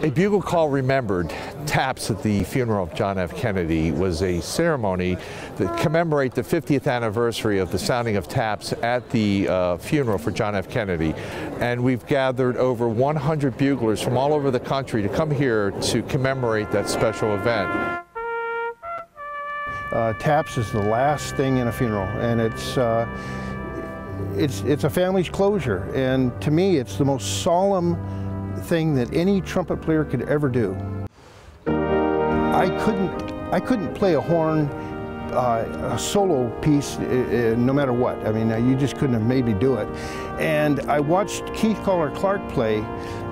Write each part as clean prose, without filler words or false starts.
A bugle call remembered, taps at the funeral of John F. Kennedy, was a ceremony that commemorate the 50th anniversary of the sounding of taps at the funeral for John F. Kennedy. And we've gathered over 100 buglers from all over the country to come here to commemorate that special event. Taps is the last thing in a funeral, and it's a family's closure, and to me it's the most solemn thing that any trumpet player could ever do. I couldn't play a horn, a solo piece, no matter what. I mean, you just couldn't have made me do it. And I watched Keith Clark play,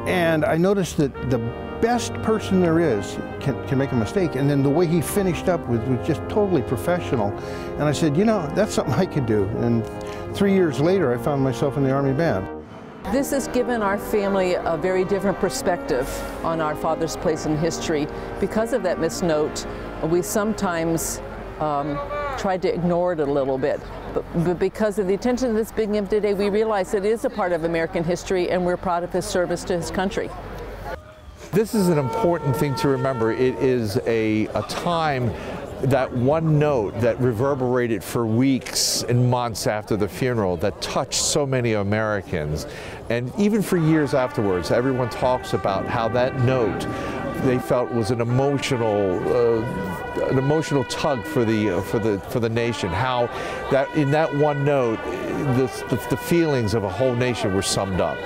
and I noticed that the best person there is can make a mistake, and then the way he finished up was just totally professional. And I said, you know, that's something I could do. And 3 years later, I found myself in the Army Band. This has given our family a very different perspective on our father's place in history. Because of that misnote, we sometimes tried to ignore it a little bit. But because of the attention that's being given today, we realize it is a part of American history, and we're proud of his service to his country. This is an important thing to remember. It is a time, that one note that reverberated for weeks and months after the funeral, that touched so many Americans. And even for years afterwards, everyone talks about how that note they felt was an emotional tug for the nation. How that in that one note, the feelings of a whole nation were summed up.